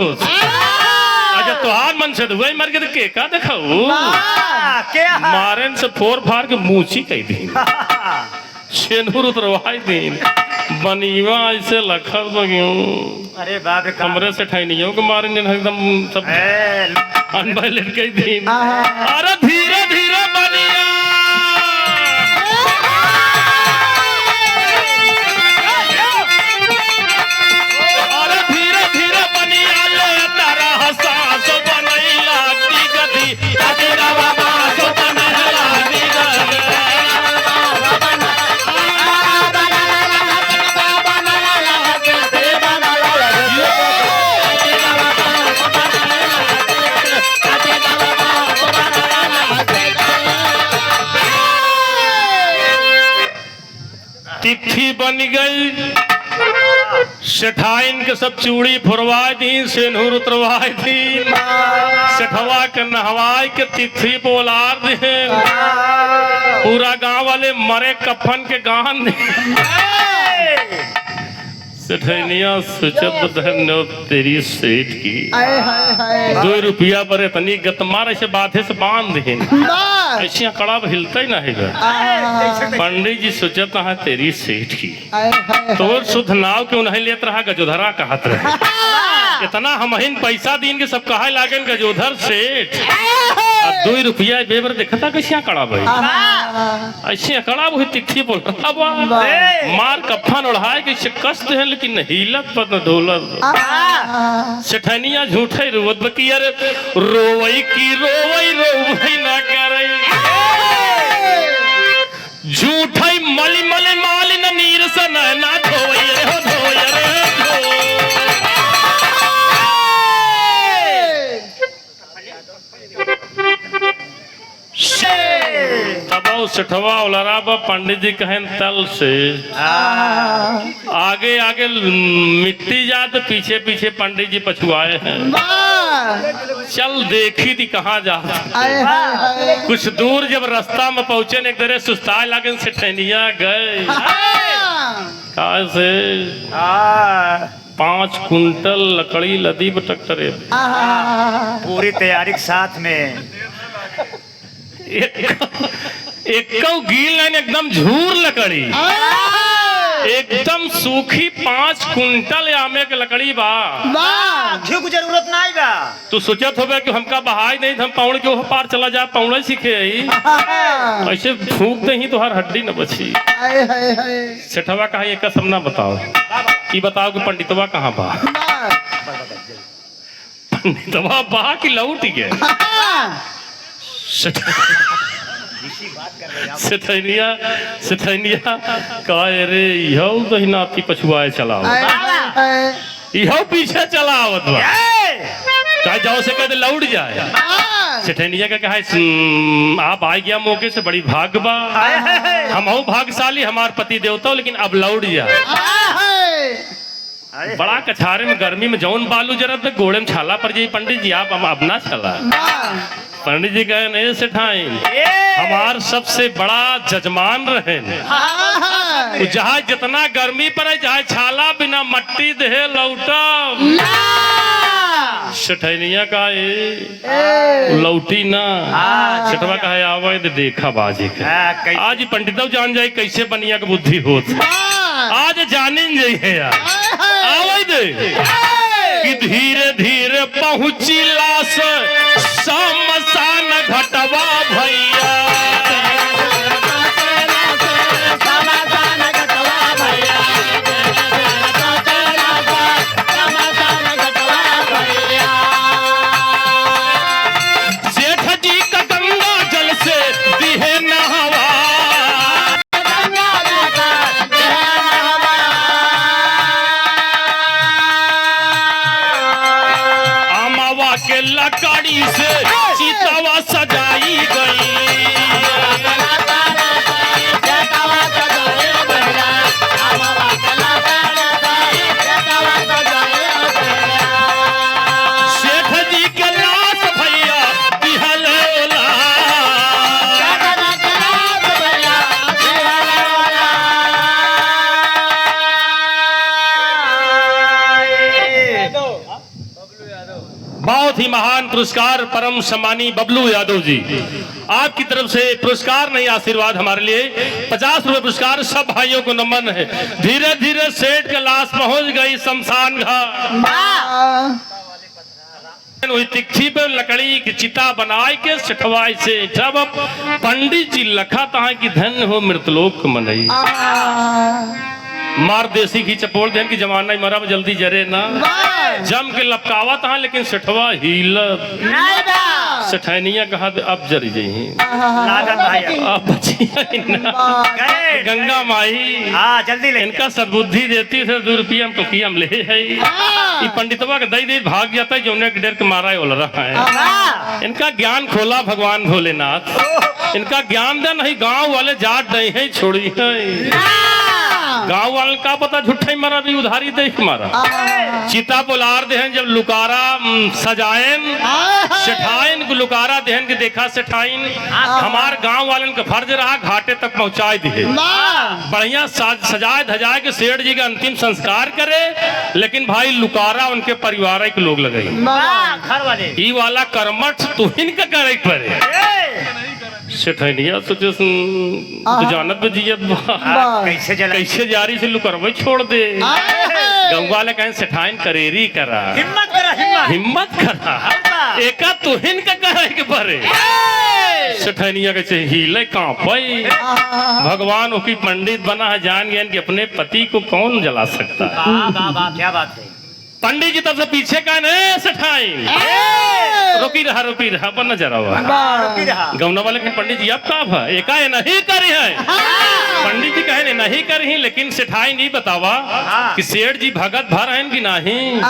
हो अच्छा तोहार मन से वही मर के के का देखऊ मारन से फोर फार के मूछी कह दी शेनूर उतरवाई दी बनीवा ऐसे लखल बगियो अरे बाप रे कमरे से ठैनियों के मारे एकदम सब अनभाई लेट गई दी अरे धीरे धीरे बनिया अरे धीरे धीरे बनिया ले तारा हसास बनैला की गति तेरा बाबा सो बनैला की गति तिथि बन गई सेठाइन के सब चूड़ी फुरवाई दी सेनूर उतरवाई थी सेठवा के नहवाई के तिथि बोलार दे पूरा गांव वाले मरे कफन के गान दे सेठनिया सुचत धन्य तेरी सेठ की 2 रुपया पर इतनी गतमार ऐसे बाधे से बांध दे ऐसी कड़ा हिलता ही ना है पंडित जी सोचत है तेरी सेठ की तो शुद्ध नाव क्यों नहीं लेत रहा गजोधरा कहत रहे इतना हमहिन पैसा दीन के सब कहा लागन गजोधर सेठ 2 रुपया बेबर देखता कैसे कड़ा भाई ऐसे कड़ा वही तिथि बोल रहा मार कफन उड़ाए कैसे कष्ट है लेकिन हिलत पर न डोलत सेठनिया झूठे रोवत बकी अरे रोवई की रोवई ना करे झूठे मली मली माली न नीर से ना धोवई रे हो धोवई रे सेठवा उलराबा पंडित जी कहें तल से आगे आगे मिट्टी जात पीछे पीछे पंडित जी पछुआए हैं चल देखी थी कहाँ जा कुछ दूर जब रास्ता में पहुंचे ने एक तरह सुस्ताए लागन सेठनिया गए कैसे 5 कुंटल लकड़ी लदी बटक्टरे पूरी तैयारी के साथ में एक गील लाइन एकदम झूर लकड़ी एकदम सूखी 5 कुंटल आमे के लकड़ी बा घी की जरूरत नहीं बा तू सोचत होबे कि हमका बहाई नहीं हम पौड़ के वो पार चला जा पौड़े सीखे ऐसे फूक दे ही तो हर हड्डी न बची सेठवा कहा ये कसम ना बताओ कि बताओ कि पंडितवा कहाँ बा पंडितवा बा कि लौट गए सेठनिया कहे रे इहो तो नाती पछुआए चलाओ इहो पीछे चलावत बा कहे जाओ से कहते लौट जाए सेठनिया का कहा आप आ गया मौके से बड़ी भाग बा हम भाग्यशाली हमार पति देवता लेकिन अब लौट जाए बड़ा कछारे में गर्मी में जौन बालू जरत गोड़े में छाला पर जाई पंडित जी आप अब ना चला पंडित जी कहे नहीं सेठाइन हमार सबसे बड़ा जजमान रहे जहाँ जितना गर्मी पर जहाँ छाला बिना मट्टी दे लौटा सेठनिया का लौटी ना सेठवा कहे आवे देखा बाजी के आज पंडित जान जाए कैसे बनिया के बुद्धि होत आज जानिन जाइए यार आवे दे कि धीरे धीरे पहुंची लाश शमशान घटवा भैया सेठ जी का गंगा जल से दिहे नहवा अमावा के लकड़ी से चितवा सजाई गई सेठ जी के लाश भैया बिहलोला बहुत ही महान पुरस्कार परम सम्मानी बबलू यादव जी, आपकी तरफ से पुरस्कार नहीं आशीर्वाद हमारे लिए 50 रुपए पुरस्कार। सब भाइयों को नमन है। धीरे धीरे सेठ का लाश पहुंच गई शमशान घाट। वही तिक्षी पे लकड़ी की चिता बनाए के सठवाई से जब पंडित जी लखा तहा की धन हो मृतलोक मनई। मार देसी घी चपोड़ देन की जमाना ही मरा जल्दी जरे ना जम के लपकावा तहा, लेकिन सठवा हील सठैनिया कहा अब जरी जही अब गंगा माई जल्दी ले इनका सद्बुद्धि देती है। 2 रुपया हम टोकी हम ले है ये पंडितवा के दई दई भाग जाता है जो उन्हें डर के मारा बोल रहा है। इनका ज्ञान खोला भगवान भोलेनाथ, इनका ज्ञान दे नहीं गांव वाले जाट नहीं है छोड़ी है। गांव वाले का पता झूठा ही मारा भी उधारी दे मारा। चिता पोलार देहन जब लुकारा सजायन सेठाइन को लुकारा देहन के देखा सेठाइन हमार गांव वालन का फर्ज रहा घाटे तक पहुंचाए दिए। बढ़िया सजाए धजाए के सेठ जी का अंतिम संस्कार करे, लेकिन भाई लुकारा उनके परिवार के लोग लगे घर वाले ई वाला कर्मठ तू इनका करे पड़े। सेठनिया सोचे तो जानत बजियत कैसे जारी से लुकरवे छोड़ दे। गंगवाले कहें सेठाइन करेरी करा हिम्मत करा एका तुहिन का करे के परे। सेठनिया कैसे हिले कांपई। भगवान उसकी पंडित बना है, जान गया कि अपने पति को कौन जला सकता है। क्या बात है। पंडित जी तब से पीछे का सेठाइन रोकी रहा पर नजर हुआ गौना वाले के पंडित जी अब का एका नहीं करी है। पंडित जी कहे नहीं करी, लेकिन सेठाई नहीं बतावा कि सेठ जी भगत भर है कि नहीं।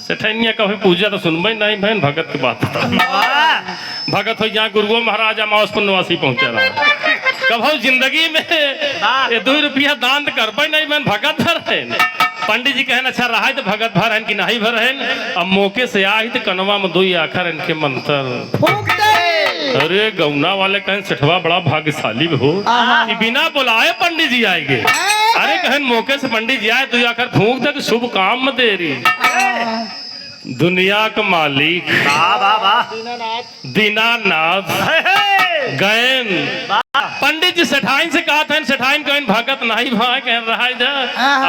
सेठैनिया कभी पूजा तो सुनबे नहीं बहन भगत की बात भगत हो यहाँ गुरुओं महाराजा माउस पुण्यवासी पहुंचे रहा कभी जिंदगी में ये 2 रुपया दान कर पाई नहीं बहन भगत भर है। पंडित जी कहन अच्छा रहा है तो भगत भर है कि नहीं भर है। अब मौके से आई तो कनवा में 2 आखर इनके मंत्र। अरे गौना वाले कहें सेठवा बड़ा भाग्यशाली हो कि बिना बुलाए पंडित जी आएंगे। अरे कहन मौके से पंडित जी आए 2 आखर फूंक दे शुभ काम में दे रही। दुनिया का मालिक दीनानाथ गैन पंडित जी सेठाइन से कहा था सेठाइन कहन भगत नहीं भाई कह रहा है।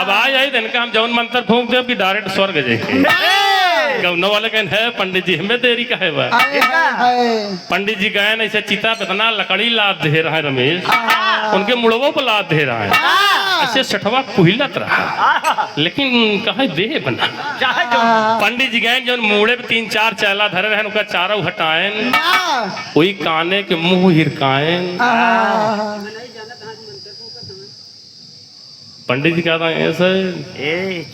अब आए इनका हम जौन मंत्र फूंक दे कि डायरेक्ट स्वर्ग जाए। गौना वाले कहन है पंडित जी हमें देरी का है पंडित जी गए ऐसे चिता पे इतना लकड़ी लाद दे रहा है रमेश, उनके मुड़वों पर लाद दे रहा है। ऐसे सठवा कुहिलत रहा, लेकिन कहा दे बना। पंडित जी गए जो मुड़े पे 3-4 चैला धरे रहे उनका चारों हटाएन वही काने के मुंह हिरकाएन। पंडित जी कहता है ऐसे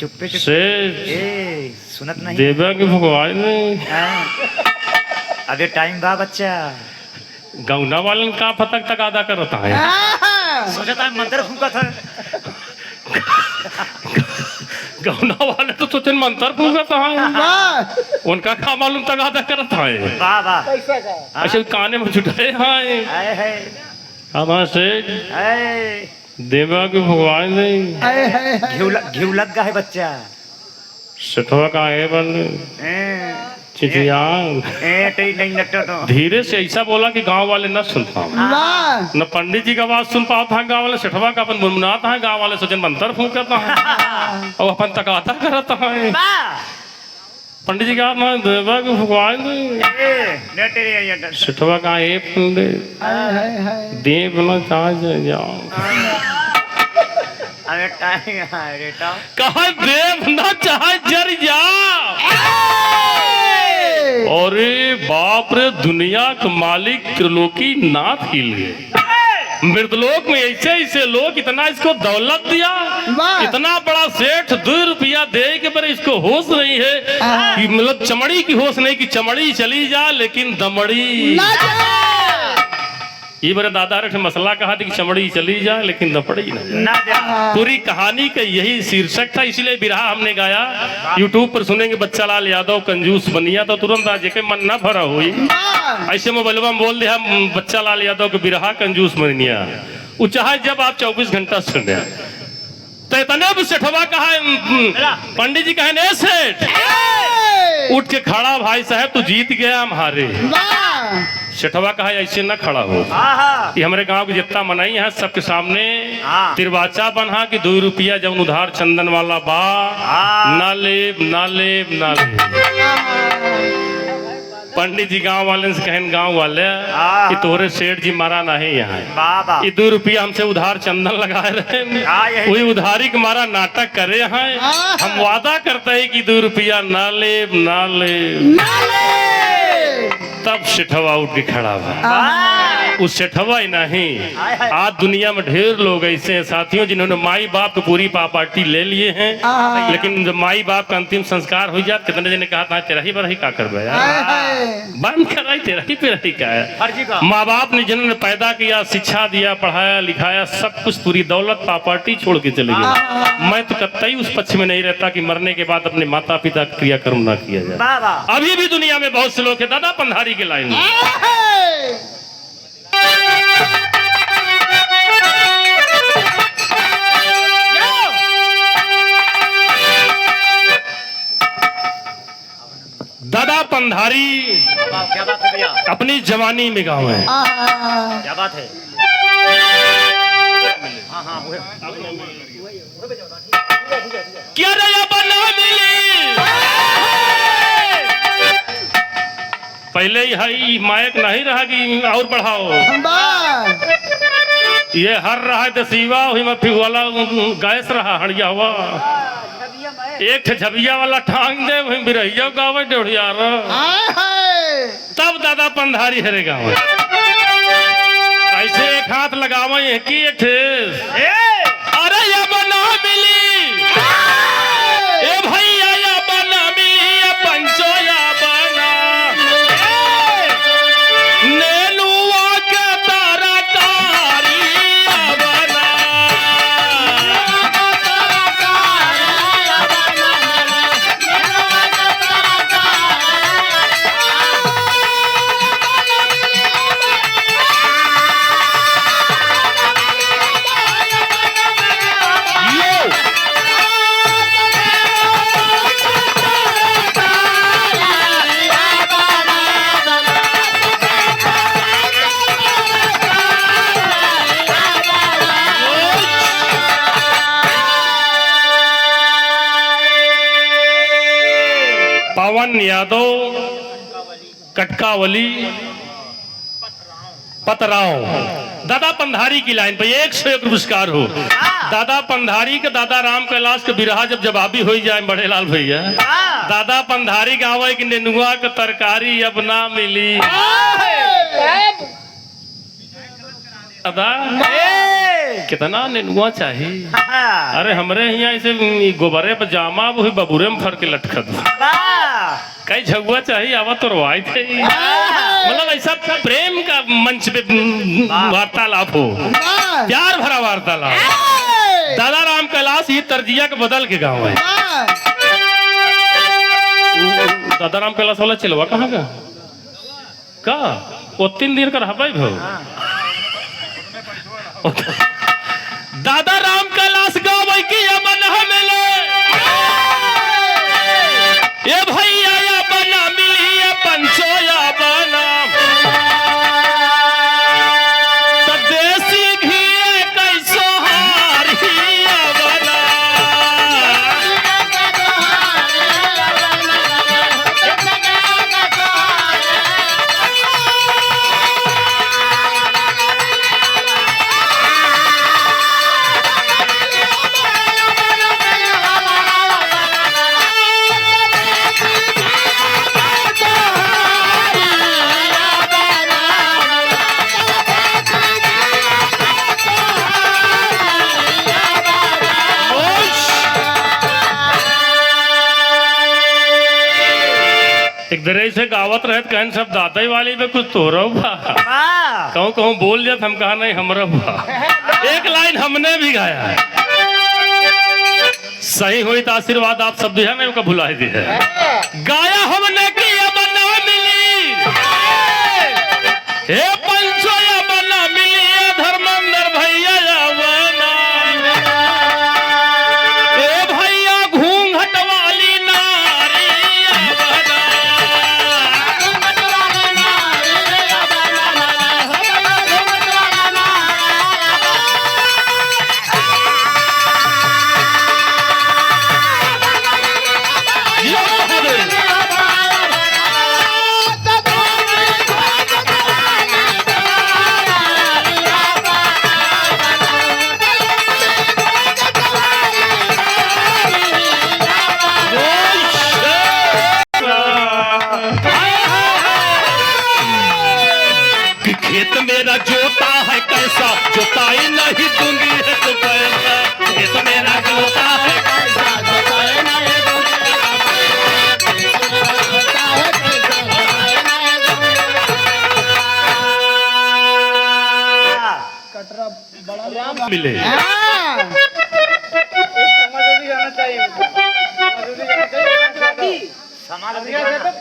चुप्पे सुनत नहीं देवा के भगवान ने अबे टाइम बा बच्चा। गौना वालन का फतक तक अदा करता है सोचता है मंत्र फूंका था। गौना वाले तो सोचन मंत्र फूंका है उनका का मालूम तक अदा करता है। अच्छा काने में छुटाए हाँ से देवा के भगवान ने घिउ लग गया है बच्चा। सठवा का है बन धीरे से ऐसा बोला कि गांव वाले न सुन पाओ न पंडित जी का आवाज सुन पाओ था। गांव वाले सठवा का अपन मुनमुनाता है, गांव वाले सोचन मंत्र फूंकता है और अपन तकाता करता है। पंडित जी का देवा के भगवान सठवा का है पंडित देव न जाओ कहा देव न चाहे जर जाओ। अरे बाप रे दुनिया का मालिक त्रिलोकी नाथ हिल गए। मृतलोक में ऐसे ऐसे लोग इतना इसको दौलत दिया, इतना बड़ा सेठ 2 रुपया दे के पर इसको होश नहीं है कि मतलब चमड़ी की होश नहीं कि चमड़ी चली जा लेकिन दमड़ी ये मेरे दादा ने मसला कहा था कि चमड़ी चली जाए लेकिन दपड़ी ना जाए। पूरी कहानी का यही शीर्षक था, इसीलिए बिरहा हमने गाया। यूट्यूब पर सुनेंगे बच्चा लाल यादव कंजूस बनिया तो तुरंत आ जेके मन ना भरा हुई ऐसे मोबाइलवा में बोल दिया बच्चा लाल यादव के बिरहा कंजूस बनिया। वो चाहे जब आप 24 घंटा सुन तो इतने भी सेठवा कहा पंडित जी कहे सेठ उठ के खड़ा, भाई साहब तू जीत गया हम हारे। सेठवा कहा ऐसे न खड़ा हो, ये हमारे गांव के जितना मनाई है सबके सामने तिरवाचा बना कि 2 रुपया जब उधार चंदन वाला बा ना ले ना ले ना ले। पंडित जी गांव वाले से कहन, गांव वाले कि तोरे सेठ जी मारा नहीं यहाँ, ये 2 रुपया हमसे उधार चंदन लगाए रहे, वही उधारी के मारा नाटक करे हैं। हम वादा करते हैं कि 2 रुपया ना ले ना ले। तब सेठवा उठ के खड़ा हुआ। उस सेठवा ही नहीं, आज दुनिया में ढेर लोग ऐसे हैं साथियों जिन्होंने माई बाप की पूरी प्रॉपर्टी ले लिए हैं, लेकिन जब माई बाप का अंतिम संस्कार हो जाए कितने जने कहा था तेरा ही बड़ा ही का कर बंद कर तेरा ही पे रही का है। माँ बाप ने जिन्होंने पैदा किया, शिक्षा दिया, पढ़ाया लिखाया, सब कुछ पूरी दौलत प्रॉपर्टी छोड़ के चले गए। मैं तो कतई उस पक्ष में नहीं रहता कि मरने के बाद अपने माता पिता का क्रियाकर्म ना किया जाए। अभी भी दुनिया में बहुत से लोग हैं दादा पंधारी के लाइन में। दादा पंधारी क्या बात है भैया, अपनी जवानी में गाँव है। क्या बात है। क्या रया बना मिली पहले ही है मायक नहीं रहा कि और बढ़ाओ, ये हर रहा है तो सीवा हुई में फिर वाला गैस रहा हड़िया हुआ, एक झबिया वाला ठांग दे वही बिरहिया गावे डेढ़िया। तब दादा पंधारी हरे गाँव ऐसे एक हाथ लगावे कि अरे ये बना मिली ए भैया या बना मिली या पंचो या बना नेनुआ के तारा तारी या बना। पवन यादव कटकावली पतराव दादा पंधारी की लाइन पे 101 पुरस्कार हो। दादा पंधारी के दादा राम कैलाश के बिरहा जब जवाबी हो जाए बड़े लाल भैया, दादा पंधारी गावे कि नेनुआ के तरकारी अब ना मिली। दादा कितना नेनुआ चाहिए? अरे हमरे यहाँ ऐसे गोबरे पर जामा वही बबूरे में फर के लटकत कई झगुआ चाहिए आवा तो रवाई थे। मतलब ऐसा प्रेम का मंच पे वार्तालाप हो, प्यार भरा वार्तालाप। दादा राम कैलाश ये तर्जिया के बदल के गाँव है। दादा राम कैलाश वाला चलवा कहाँ का वो 3 दिन का रहा भाई दादा राम कैलाश गाँव की अमन मिले ये भैया या बना मिली या पंचो या बना देसी घी कैसो हारी या बना। एक दरे से गावत रहत कहन सब दादा वाली में कुछ तोरो कहूँ कहूँ बोल जात हम कहा नहीं हमरा बा। एक लाइन हमने भी गाया है, सही हुई तो आशीर्वाद आप सब दिया नहीं भुला दिया गाया हमने की बना मिली हे पंचो या बना मिली धर्मेंद्र भैया या बना ए भैया घूंघट वाली नारी या बना। पैसा जुताई नहीं दूंगी है तो पैसा ये तो मेरा होता है मिले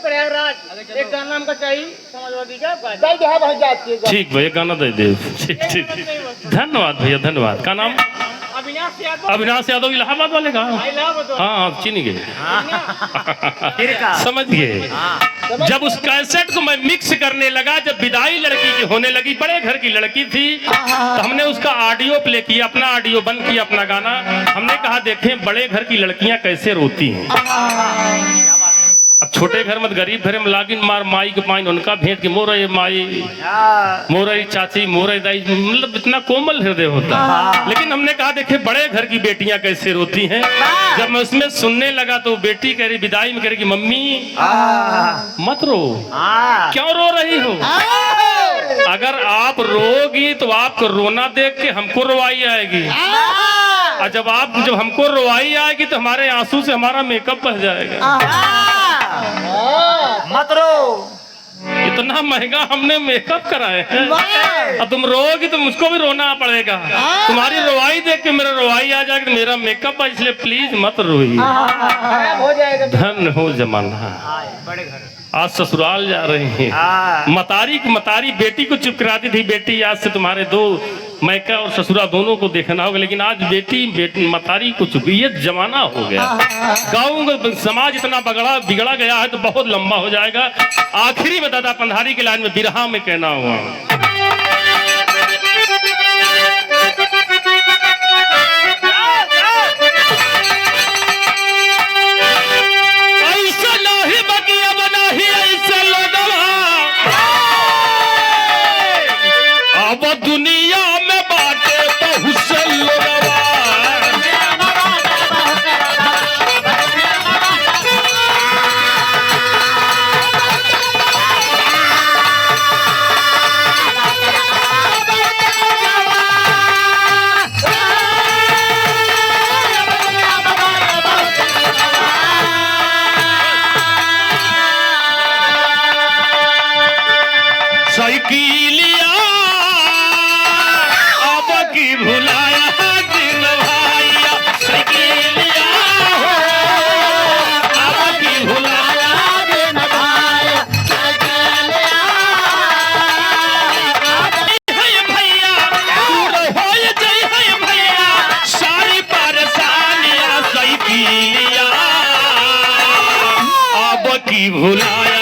प्रयागराज एक गाना हमको चाहिए समाजवादी का ठीक भैया गाना दे दे ठीक ठीक धन्यवाद भैया धन्यवाद का नाम अविनाश यादव इलाहाबाद वाले का हाँ चीनी गए समझ गए जब उस कैसेट को मैं मिक्स करने लगा जब विदाई लड़की की होने लगी बड़े घर की लड़की थी तो हमने उसका ऑडियो प्ले किया अपना ऑडियो बंद किया अपना गाना हमने कहा देखें बड़े घर की लड़कियां कैसे रोती हैं अब छोटे घर में गरीब घर में लागिन मार माई के पाइन उनका भेंट की मोरे माई मोरे चाची मोरे दाई मतलब इतना कोमल हृदय होता है लेकिन हमने कहा देखे बड़े घर की बेटियां कैसे रोती हैं जब मैं उसमें सुनने लगा तो बेटी कह रही विदाई में कह रही कि मम्मी मत रो क्यों रो रही हो अगर आप रोगी तो आपको रोना देख के हमको रोवाई आएगी और जब हमको रोवाई आएगी तो हमारे आंसू से हमारा मेकअप बह जाएगा मत रो इतना महंगा हमने मेकअप कराए हैं और तुम रोगी तो मुझको भी रोना पड़ेगा तुम्हारी रोवाई देख के मेरा रोवाई आ जाएगा मेरा मेकअप है इसलिए प्लीज मत रोइए हो जाएगा धन हो जमाना बड़े घर आज ससुराल जा रहे हैं मतारी बेटी को चुप कराती थी बेटी आज से तुम्हारे दो मैका और ससुरा दोनों को देखना होगा लेकिन आज बेटी मतारी को चुप ये जमाना हो गया गाँव समाज इतना बिगड़ा गया है तो बहुत लंबा हो जाएगा आखिरी में दादा पंधारी के लाइन में बिरहा में कहना हुआ दुनिया में बाटे बहुत से लोगवा साइकिलिया भुलाया